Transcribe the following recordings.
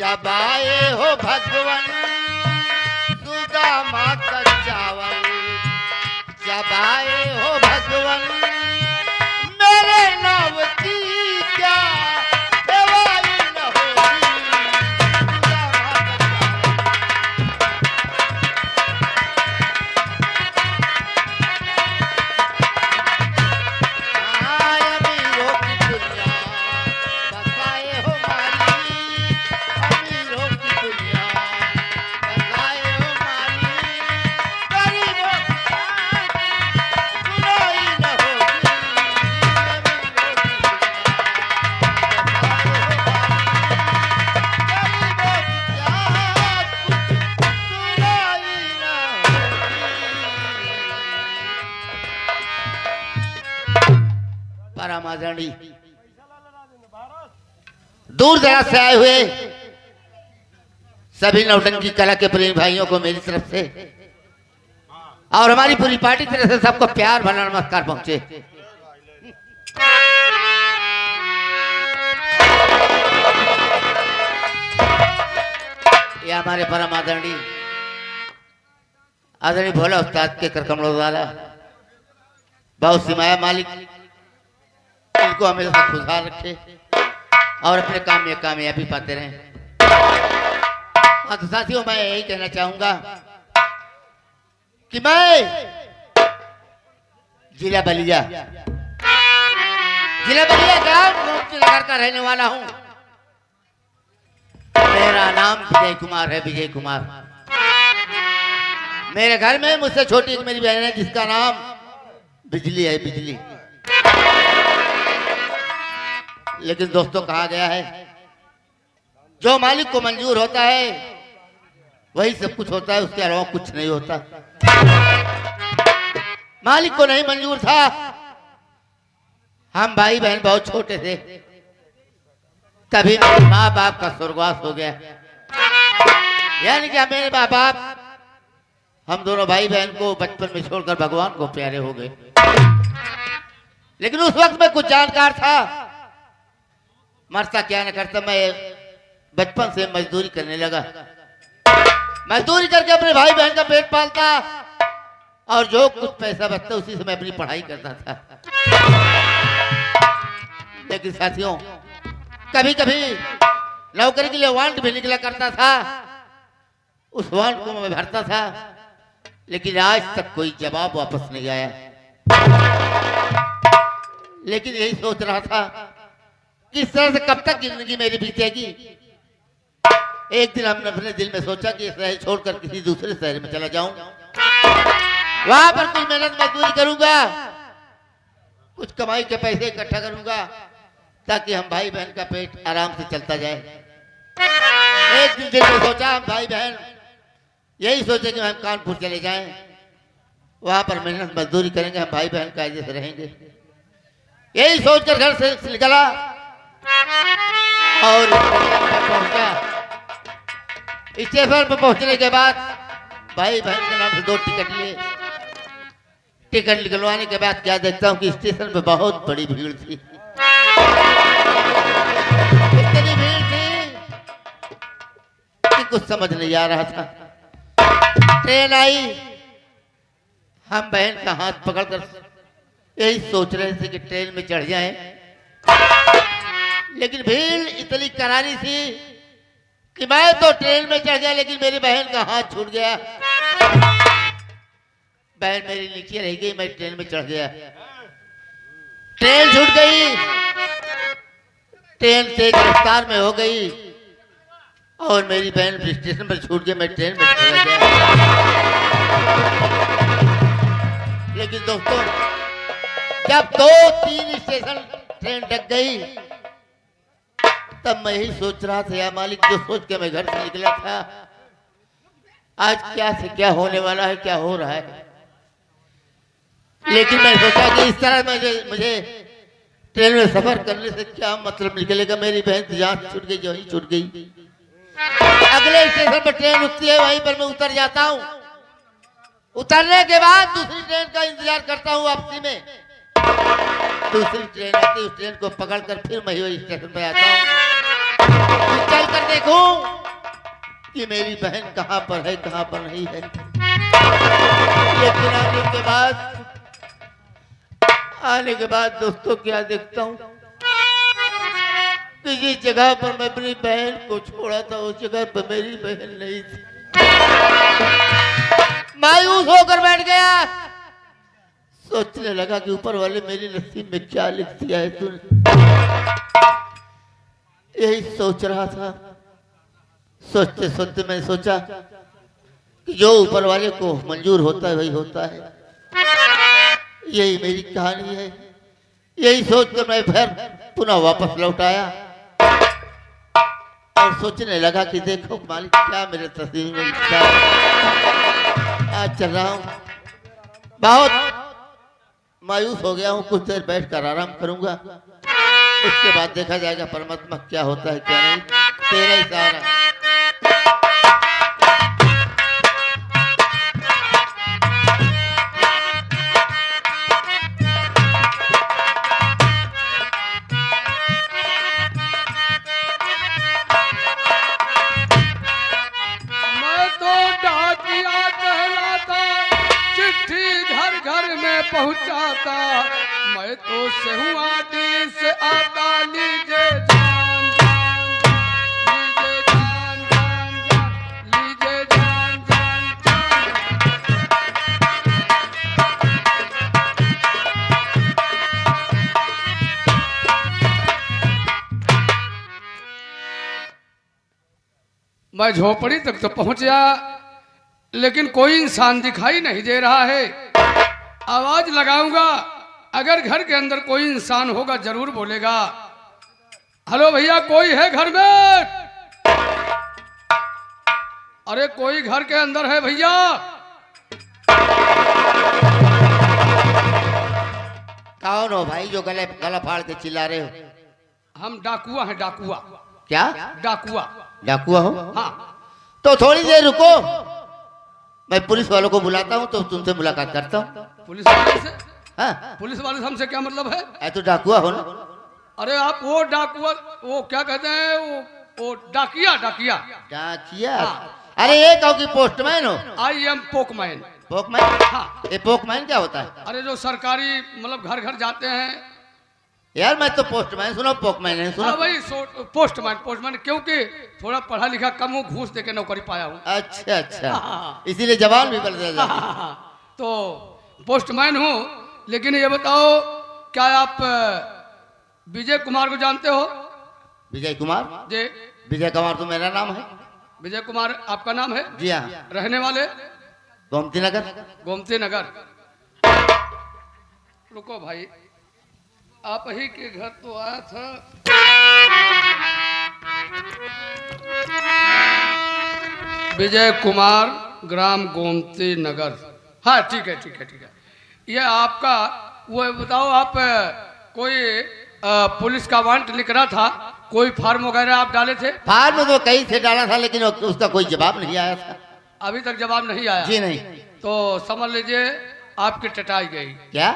जब आए हो भगवान सुदामा का चावल, जब आए हो भगवान मेरे नाव की क्या सेवाई न होगी, सुदामा परमादरणी दूर दराज से आए हुए सभी नौटंकी कला के प्रेमी भाइयों को मेरी तरफ से और हमारी पूरी पार्टी की तरफ से सबको प्यार भरा नमस्कार पहुंचे। ये हमारे परम आदरणीय भोला उस्ताद के कर कमलों द्वारा बहुत सी माया मालिक इनको हमेशा खुशहाल रखे और अपने काम में कामयाबी पाते रहें। हाँ तो साथियों, मैं यही कहना चाहूंगा कि मैं जिला बलिया गांव नगर का रहने वाला हूं। मेरा नाम विजय कुमार है, विजय कुमार। मेरे घर में मुझसे छोटी एक मेरी बहन है जिसका नाम बिजली है, बिजली। लेकिन दोस्तों कहा गया है जो मालिक को मंजूर होता है वही सब कुछ होता है, उसके अलावा कुछ नहीं होता। मालिक को नहीं मंजूर था, हम भाई बहन बहुत छोटे थे, तभी मेरे माँ बाप का स्वर्गवास हो गया। यानी कि मेरे माँ बाप हम दोनों भाई बहन को बचपन में छोड़कर भगवान को प्यारे हो गए। लेकिन उस वक्त मैं कुछ जानकार था, मरता क्या न करता, मैं बचपन से मजदूरी करने लगा। मजदूरी करके अपने भाई बहन का पेट पालता और जो कुछ पैसा बचता उसी से मैं अपनी पढ़ाई करता था। लेकिन साथियों, कभी कभी नौकरी के लिए वांट भी निकला करता था, उस वांट को मैं भरता था, लेकिन आज तक कोई जवाब वापस नहीं आया। लेकिन यही सोच रहा था कि इस तरह से कब तक जिंदगी मेरी बीतेगी। एक दिन हमने अपने दिल में सोचा कि इस शहर छोड़कर किसी दूसरे शहर में चला जाऊं, वहां पर कुछ मेहनत मजदूरी करूंगा, कुछ कमाई के पैसे इकट्ठा करूंगा ताकि हम भाई बहन का पेट आराम से चलता जाए। एक दिन दिल में सोचा हम भाई बहन यही सोचे कि हम कानपुर चले जाएं, वहां पर मेहनत मजदूरी करेंगे, हम भाई बहन कायदे से रहेंगे। यही सोचकर घर से निकला और पहुंचा। स्टेशन पर पहुंचने के बाद भाई बहन के नाम से 2 टिकट लिए। टिकट निकलवाने के बाद क्या देखता हूँ कि स्टेशन पे बहुत बड़ी भीड़ थी। इतनी भीड़ थी कि कुछ समझ नहीं आ रहा था। ट्रेन आई, हम बहन का हाथ पकड़कर यही सोच रहे थे कि ट्रेन में चढ़ जाएं, लेकिन भीड़ इतनी करारी थी कि मैं तो ट्रेन में चढ़ गया, लेकिन मेरी बहन का हाथ छूट गया। बहन मेरी नीचे रह गई, मैं ट्रेन में चढ़ गया। ट्रेन छूट गई, ट्रेन से गिरफ्तार में हो गई और मेरी बहन स्टेशन पर छूट गई, मैं ट्रेन में चढ़ गया। लेकिन दोस्तों, जब 2-3 स्टेशन ट्रेन ढक गई तब मैं ही सोच रहा था, या मालिक, जो सोच के मैं घर से निकला था, आज क्या से क्या होने वाला है, क्या हो रहा है। लेकिन मैं सोचा कि इस तरह मुझे ट्रेन में सफर करने से क्या मतलब निकलेगा। मेरी बहन की जान छूट गई, जो ही छूट गई। अगले स्टेशन पर ट्रेन रुकती है, वहीं पर मैं उतर जाता हूँ। उतरने के बाद दूसरी ट्रेन का इंतजार करता हूँ। वापसी में दूसरी ट्रेन आती है, उस ट्रेन को पकड़कर फिर मैं वही स्टेशन पर आता हूँ। टहल कर देखूं कि मेरी बहन कहां पर है, कहां पर नहीं है। लेकिन आने के बाद दोस्तों क्या देखता हूं कि जिस जगह पर मैं अपनी बहन को छोड़ा था उस जगह पर मेरी बहन नहीं थी। मायूस होकर बैठ गया। सोचने लगा कि ऊपर वाले मेरी नसीब में क्या लिख दिया है तूने। यही सोच रहा था। सोचते सोचते मैंने सोचा कि जो ऊपर वाले को मंजूर होता है वही होता है। यही मेरी कहानी है। यही सोचकर मैं फिर पुनः वापस लौट आया और सोचने लगा कि देखो मालिक क्या मेरे तस्वीर में लिखा है। आज चल रहा हूँ, बहुत मायूस हो गया हूँ। कुछ देर बैठकर आराम करूंगा, उसके बाद देखा जाएगा परमात्मा क्या होता है क्या नहीं। तेरा ही सहारा। पहुंचाता मैं तो सेहुआडी से आता। लीजे जान लीजे जान लीजे जान मैं झोपड़ी तक तो पहुंचा, लेकिन कोई इंसान दिखाई नहीं दे रहा है। आवाज लगाऊंगा, अगर घर के अंदर कोई इंसान होगा जरूर बोलेगा, हेलो भैया कोई है घर में? अरे कोई घर के अंदर है भैया? कौन हो भाई जो गला फाड़ के चिल्ला रहे हो? हम डाकुआ हैं, डाकुआ। क्या डाकुआ? डाकुआ हो? हाँ। तो थोड़ी देर रुको, मैं पुलिस वालों को बुलाता हूँ तो तुमसे मुलाकात करता हूँ। पुलिस वाले से? हाँ? पुलिस वाले से हमसे क्या मतलब है? ऐ तो डाकुआ हो ना? अरे आप वो डाकुआ, वो क्या कहते हैं, वो डाकिया। डाकिया? डाकिया? हाँ। अरे ये कहो कि पोस्टमैन हो? I am Pokemon. पोकमैन? हाँ। ये पोकमैन क्या होता है? अरे जो सरकारी मतलब घर घर जाते हैं। यार मैं तो पोस्टमैन सुनो, पोकमैन है सुनो। हाँ भाई पोस्टमैन क्योंकि थोड़ा पढ़ा लिखा कम हूँ, घूस दे के नौकरी पाया हूँ। अच्छा अच्छा, इसीलिए जवान भी बदल जाते हैं। तो पोस्टमैन हूँ, लेकिन ये बताओ क्या आप विजय कुमार को जानते हो? विजय कुमार? जी, विजय कुमार तो मेरा नाम है। विजय कुमार आपका नाम है? जी हाँ। रहने वाले? गोमती नगर। गोमती नगर। रुको भाई, आप ही के घर तो आया था। विजय कुमार, ग्राम गोमती नगर। हाँ ठीक है ठीक है ठीक है। ये आपका वो बताओ, आप कोई पुलिस का वारंट लिख रहा था, कोई फार्म वगैरह आप डाले थे? फार्म तो कहीं से डाला था लेकिन उसका कोई जवाब नहीं आया था। अभी तक जवाब नहीं आया? जी नहीं। तो समझ लीजिए आपकी टटाई गई। क्या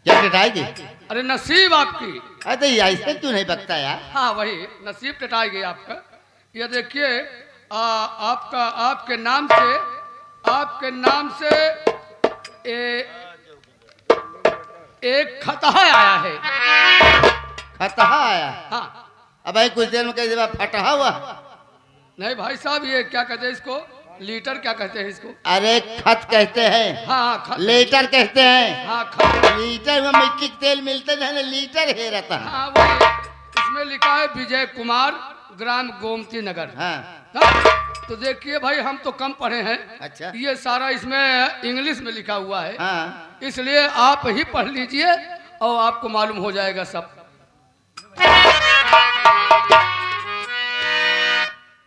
क्या टटाई गई? अरे नसीब आपकी। अरे ऐसे क्यों नहीं बकता यार? हाँ वही नसीब टटाई गई आपका। ये देखिए आपका आपके नाम से एक खतहा आया है। खतहा आया? हाँ। अब भाई कुछ देर में कई जगह फटा हुआ। नहीं भाई साहब, ये क्या कहते हैं इसको, लीटर क्या कहते हैं इसको? अरे खत कहते हैं। हाँ खत। लीटर कहते हैं। हाँ खत। लीटर में मिट्टी के तेल मिलते हैं ना, लीटर है रहता है। हाँ वही, इसमें लिखा है विजय कुमार, ग्राम गोमती नगर। हाँ। तो देखिए भाई, हम तो कम पढ़े हैं। अच्छा। ये सारा इसमें इंग्लिश में लिखा हुआ है। हाँ। इसलिए आप ही पढ़ लीजिए और आपको मालूम हो जाएगा सब।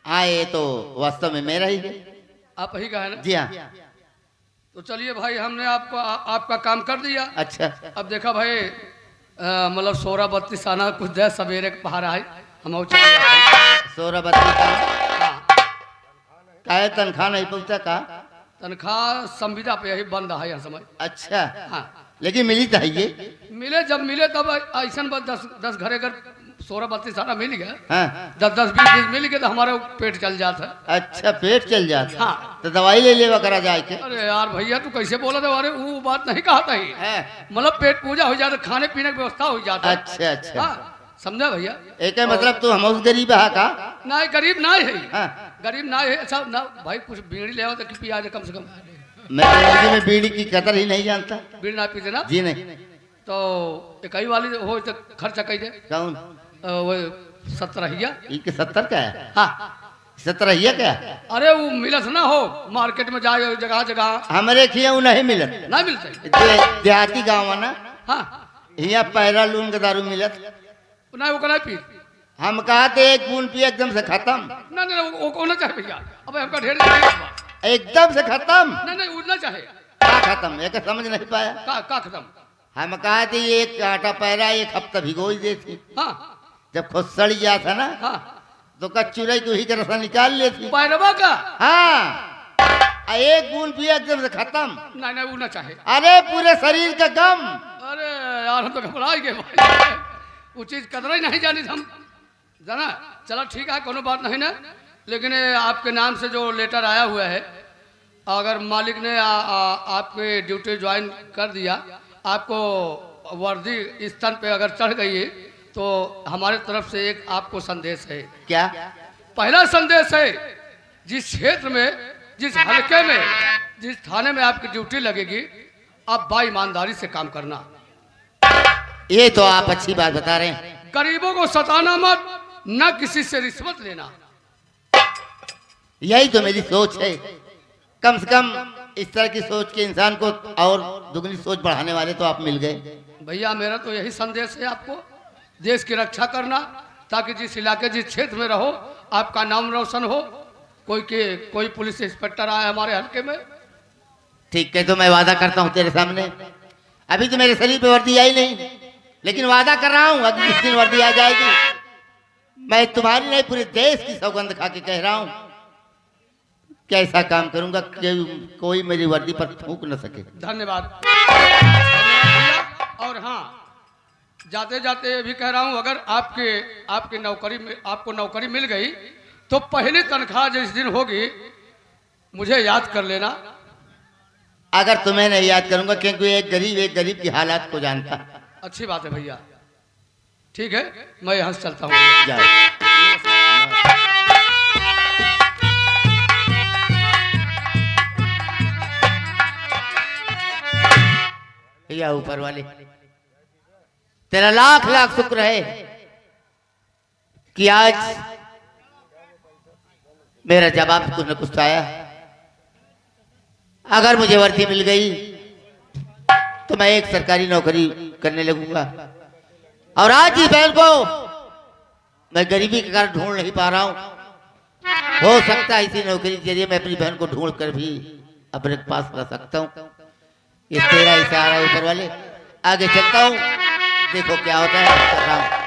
हाँ ये तो वास्तव में मेरा ही है। आप ही का है ना? जी हाँ। तो चलिए भाई, हमने आपका काम कर दिया। अच्छा। अब देखा भाई, मतलब 16-32 आना कुछ दे सवेरे के पहाड़ आए हम चले जाते। 16-32 का तनख्वाह नहीं पहुंचा का? तनख्वाह संविदा पे यही बंद है यहाँ समय। अच्छा। हाँ। लेकिन मिली चाहिए। मिले जब मिले तब ऐसा 10 घर अगर 16-32 सारा मिल गया, हाँ 10-10-20-20 मिल गया तो हमारा पेट चल जाता है। अच्छा पेट चल जाता। हाँ। तो दवाई ले लेवा करा जाए के। अरे यार भैया तू कैसे बोला था, अरे वो बात नहीं कहा था ही, हाँ। मतलब पेट पूजा हो जाता, खाने पीने की व्यवस्था हो जाता। अच्छा अच्छा हाँ समझा भैया। एक मतलब तू हम उस गरीब है का? ना गरीब ना है, हाँ। गरीब ना है। अच्छा ना भाई कुछ बीड़ी ले आओ तो पिया दे कम से कम। मैं जिंदगी में बीड़ी की कदर ही नहीं जानता। बीड़ी ना पीते ना जी नहीं। तो इकाई वाली हो तो खर्चा कही दे। कौन? वो 17 इनके 70 का है? हाँ 17 क्या? अरे वो मिलत ना हो मार्केट में जाए जगह जगह हमारे खिया नहीं मिलत। ना मिलते। देहाती गाँव है ना, हाँ यहाँ पैरा लून का दारू मिलत। ना वो कना पी। हम कहा थे एक बूंद पिए एकदम से खत्म। ना ना वो होना चाहे भैया, अब हमका ढेर एकदम से खत्म। नहीं नहीं उड़ना चाहे। क्या खत्म? एक समझ नहीं पाया। का खत्म? हम कहा थे एक आटा पैरा एक हफ्ता भिगो ही देती। हाँ जब खुद सड़ गया था ना हाँ तो कच्चुरई को ही का रसा निकाल लेती। पैरवा का? हाँ एक बूंद पिए एकदम से खत्म। नहीं नहीं उड़ना चाहे। अरे पूरे शरीर का गम। अरे यार हम तो घबरा गए भाई, वो चीज कदर ही नहीं जानी हम जाना। चलो ठीक है कोनो बात नहीं ना, लेकिन आपके नाम से जो लेटर आया हुआ है, अगर मालिक ने आपके ड्यूटी ज्वाइन कर दिया, आपको वर्दी स्तन पे अगर चढ़ गई है, तो हमारे तरफ से एक आपको संदेश है। क्या? पहला संदेश है, जिस क्षेत्र में, जिस हलके में, जिस थाने में आपकी ड्यूटी लगेगी, आप ईमानदारी से काम करना। ये तो आप अच्छी बात बता रहे हैं। गरीबों को सताना मत, न किसी से रिश्वत लेना। यही तो मेरी सोच है। कम से कम इस तरह की सोच के इंसान को और दुगनी सोच बढ़ाने वाले तो आप मिल गए। भैया मेरा तो यही संदेश है आपको, देश की रक्षा करना, ताकि जिस इलाके जिस क्षेत्र में रहो आपका नाम रोशन हो। कोई पुलिस इंस्पेक्टर आया हमारे हल्के में। ठीक है तो मैं वादा करता हूँ तेरे सामने, अभी तो मेरे शरीर पे वर्दी आई नहीं, लेकिन वादा कर रहा हूँ अगले किस दिन वर्दी आ जाएगी। मैं तुम्हारी नहीं पूरे देश की सौगंध खा के कह रहा हूँ कि ऐसा काम करूंगा कि कोई मेरी वर्दी पर थूक न सके। धन्यवाद भैया। और हाँ जाते जाते ये भी कह रहा हूँ, अगर आपकी नौकरी में आपको नौकरी मिल गई तो पहली तनख्वाह जिस दिन होगी मुझे याद कर लेना। अगर तुम्हें नहीं याद करूंगा क्योंकि एक गरीब की हालात को जानता। अच्छी बात है भैया, ठीक है मैं यहाँ से चलता हूँ। जाओ। या ऊपर वाले तेरा लाख लाख शुक्र है कि आज मेरा जवाब कुछ न कुछ आया। अगर मुझे वर्दी मिल गई तो मैं एक सरकारी नौकरी करने लगूंगा, और आज इस बहन को मैं गरीबी के कारण ढूंढ नहीं पा रहा हूं। हो सकता है इसी नौकरी के जरिए मैं अपनी बहन को ढूंढ कर भी अपने पास ला सकता हूं। ये तेरा इशारा है ऊपर वाले, आगे चलता हूं, देखो क्या होता है।